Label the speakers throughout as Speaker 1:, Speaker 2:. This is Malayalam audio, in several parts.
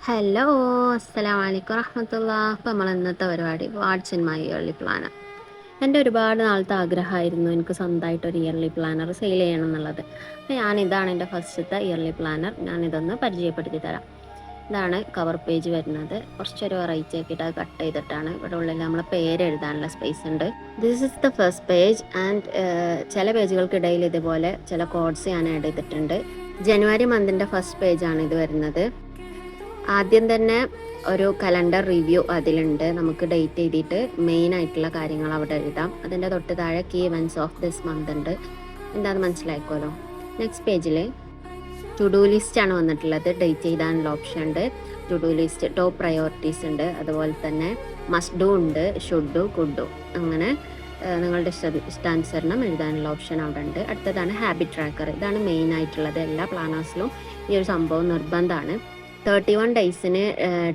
Speaker 1: ഹലോ, അസ്സലാമു അലൈക്കും വറഹ്മത്തുള്ളാഹി. അപ്പോൾ നമ്മൾ ഇന്നത്തെ പരിപാടി what's in my yearly planner. എൻ്റെ ഒരുപാട് നാളത്തെ ആഗ്രഹമായിരുന്നു എനിക്ക് സ്വന്തമായിട്ട് ഒരു ഇയർലി പ്ലാനർ സെയിൽ ചെയ്യണം എന്നുള്ളത്. അപ്പോൾ ഇതാണ് എൻ്റെ ഫസ്റ്റത്തെ ഇയർലി പ്ലാനർ. ഞാനിതൊന്ന് പരിചയപ്പെടുത്തി തരാം. ഇതാണ് കവർ പേജ് വരുന്നത്. കുറച്ചൊരു വെറൈറ്റി ആക്കിയിട്ട് അത് കട്ട് ചെയ്തിട്ടാണ്. ഇവിടെ ഉള്ളിൽ നമ്മളെ പേര് എഴുതാനുള്ള സ്പേസ് ഉണ്ട്. This is the first page and ചില പേജുകൾക്കിടയിൽ ഇതുപോലെ ചില കോഡ്സ് ഞാൻ ആഡ് ചെയ്തിട്ടുണ്ട്. ജനുവരി മന്തിൻ്റെ ഫസ്റ്റ് പേജാണ് ഇത് വരുന്നത്. ആദ്യം തന്നെ ഒരു കലണ്ടർ റിവ്യൂ അതിലുണ്ട്. നമുക്ക് ഡേറ്റ് എഴുതിയിട്ട് മെയിൻ ആയിട്ടുള്ള കാര്യങ്ങൾ അവിടെ എഴുതാം. അതിൻ്റെ തൊട്ട് താഴെ key events of this month ഉണ്ട്. എന്താണെന്ന് മനസ്സിലാക്കുമല്ലോ. നെക്സ്റ്റ് പേജിൽ ടു ഡു ലിസ്റ്റ് ആണ് വന്നിട്ടുള്ളത്. ഡേറ്റ് എഴുതാനുള്ള ഓപ്ഷൻ ഉണ്ട്. To do list, top priorities ഉണ്ട്, അതുപോലെ തന്നെ മസ്റ്റ് ഡു ഉണ്ട്, ഷുഡ് ഡു, കുഡ് ഡു, അങ്ങനെ നിങ്ങളുടെ ഇഷ്ടാനുസരണം എഴുതാനുള്ള ഓപ്ഷൻ അവിടെ ഉണ്ട്. അടുത്തതാണ് ഹാബിറ്റ് ട്രാക്കർ. ഇതാണ് മെയിൻ ആയിട്ടുള്ളത്. എല്ലാ പ്ലാനേഴ്സിലും ഈ ഒരു സംഭവം നിർബന്ധമാണ്. 31 ഡേയ്സിന്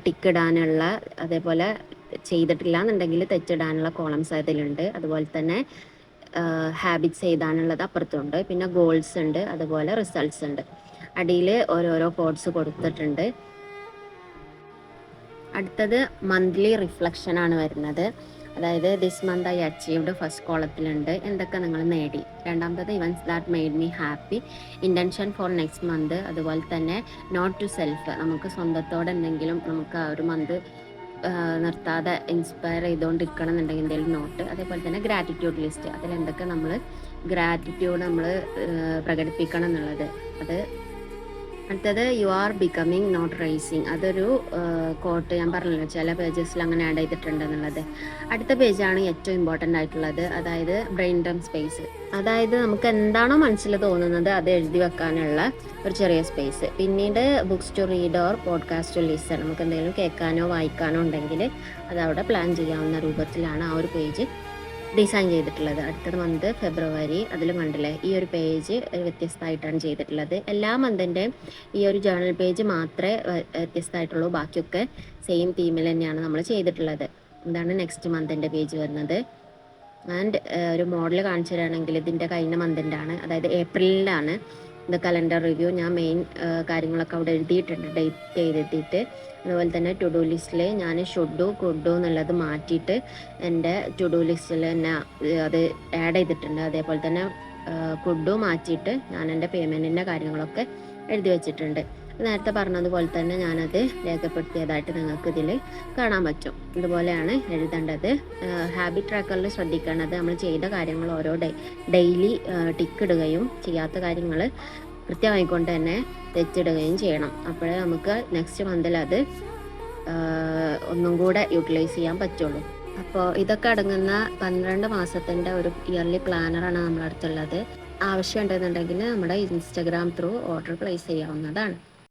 Speaker 1: ടിക്ക് ഇടാനുള്ള, അതേപോലെ ചെയ്തിട്ടില്ല എന്നുണ്ടെങ്കിൽ തെറ്റിടാനുള്ള കോളംസ് അതിലുണ്ട്. അതുപോലെ തന്നെ ഹാബിറ്റ്സ് എഴുതാനുള്ളത് അപ്പുറത്തുണ്ട്. പിന്നെ ഗോൾസ് ഉണ്ട്, അതുപോലെ റിസൾട്ട്സ് ഉണ്ട്. അടിയിൽ ഓരോരോ കോഡ്സ് കൊടുത്തിട്ടുണ്ട്. അടുത്തത് മന്ത്ലി റിഫ്ലക്ഷൻ ആണ് വരുന്നത്. അതായത് this month I achieved first കോളത്തിലുണ്ട് എന്തൊക്കെ നിങ്ങൾ നേടി. രണ്ടാമത്തത് events that made me happy, intention for next month, അതുപോലെ തന്നെ നോട്ട് ടു സെൽഫ്, നമുക്ക് സ്വന്തത്തോടെ എന്തെങ്കിലും നമുക്ക് ആ ഒരു മന്ത് നിർത്താതെ ഇൻസ്പയർ ചെയ്തുകൊണ്ടിരിക്കണം എന്നുണ്ടെങ്കിൽ എന്തെങ്കിലും നോട്ട്. അതേപോലെ തന്നെ ഗ്രാറ്റിറ്റ്യൂഡ് ലിസ്റ്റ്, അതിലെന്തൊക്കെ നമ്മൾ ഗ്രാറ്റിറ്റ്യൂഡ് നമ്മൾ പ്രകടിപ്പിക്കണം എന്നുള്ളത്. അത് അടുത്തത് you are becoming not racing, അതൊരു കോട്ട് ഞാൻ പറഞ്ഞല്ലോ ചില പേജസിൽ അങ്ങനെ ആഡ് ചെയ്തിട്ടുണ്ട് എന്നുള്ളത്. അടുത്ത പേജാണ് ഏറ്റവും ഇമ്പോർട്ടൻ്റ് ആയിട്ടുള്ളത്. അതായത് ബ്രെയിൻ ഡം സ്പേസ്. അതായത് നമുക്ക് എന്താണോ മനസ്സിൽ തോന്നുന്നത് അത് എഴുതി വെക്കാനുള്ള ഒരു ചെറിയ സ്പേസ്. പിന്നീട് books to read or podcast to listen, നമുക്ക് എന്തെങ്കിലും കേൾക്കാനോ വായിക്കാനോ ഉണ്ടെങ്കിൽ അതവിടെ പ്ലാൻ ചെയ്യാവുന്ന രൂപത്തിലാണ് ആ ഒരു പേജ് ഡിസൈൻ ചെയ്തിട്ടുള്ളത്. അടുത്തത് മന്ത് ഫെബ്രുവരി. അതിൽ കണ്ടില്ലേ ഈ ഒരു പേജ് വ്യത്യസ്തമായിട്ടാണ് ചെയ്തിട്ടുള്ളത്. എല്ലാ മന്തിൻ്റെയും ഈ ഒരു ജേർണൽ പേജ് മാത്രമേ വ്യത്യസ്തമായിട്ടുള്ളൂ. ബാക്കിയൊക്കെ സെയിം തീമിൽ തന്നെയാണ് നമ്മൾ ചെയ്തിട്ടുള്ളത്. ഇതാണ് നെക്സ്റ്റ് മന്തിൻ്റെ പേജ് വരുന്നത്. ആൻഡ് ഒരു മോഡൽ കാണിച്ചു തരാണെങ്കിൽ ഇതിൻ്റെ കഴിഞ്ഞ മന്തിൻ്റെ ആണ്, അതായത് ഏപ്രിലിലാണ് ഇത് കലണ്ടർ റിവ്യൂ. ഞാൻ മെയിൻ കാര്യങ്ങളൊക്കെ അവിടെ എഴുതിയിട്ടുണ്ട്, ഡേറ്റ് എഴുതിയിട്ട്. അതുപോലെ തന്നെ ടു ഡു ലിസ്റ്റിൽ ഞാൻ ഷുഡ് ഡു, കുഡ് ഡു എന്നുള്ളത് മാറ്റിയിട്ട് എൻ്റെ ടു ഡു ലിസ്റ്റിൽ തന്നെ അത് ആഡ് ചെയ്തിട്ടുണ്ട്. അതേപോലെ തന്നെ കുഡ് ഡു മാറ്റിയിട്ട് ഞാൻ എൻ്റെ പേയ്മെൻറ്റിൻ്റെ കാര്യങ്ങളൊക്കെ എഴുതി വെച്ചിട്ടുണ്ട്. നേരത്തെ പറഞ്ഞതുപോലെ തന്നെ ഞാനത് രേഖപ്പെടുത്തിയതായിട്ട് നിങ്ങൾക്ക് ഇതിൽ കാണാൻ പറ്റും. ഇതുപോലെയാണ് എഴുതേണ്ടത്. ഹാബിറ്റ് ട്രാക്കറിൽ ശ്രദ്ധിക്കേണ്ടത് നമ്മൾ ചെയ്ത കാര്യങ്ങൾ ഓരോ ഡെയിലി ടിക്ക് ഇടുകയും ചെയ്യാത്ത കാര്യങ്ങൾ കൃത്യമായിക്കൊണ്ട് തന്നെ തെറ്റിടുകയും ചെയ്യണം. അപ്പോഴേ നമുക്ക് നെക്സ്റ്റ് മന്തിൽ അത് ഒന്നും കൂടെ യൂട്ടിലൈസ് ചെയ്യാൻ പറ്റുള്ളൂ. അപ്പോൾ ഇതൊക്കെ അടങ്ങുന്ന 12 മാസത്തിൻ്റെ ഒരു ഇയർലി പ്ലാനറാണ് നമ്മുടെ അടുത്തുള്ളത്. ആവശ്യമുണ്ടെന്നുണ്ടെങ്കിൽ നമ്മുടെ ഇൻസ്റ്റഗ്രാം ത്രൂ ഓർഡർ പ്ലേസ് ചെയ്യാവുന്നതാണ്.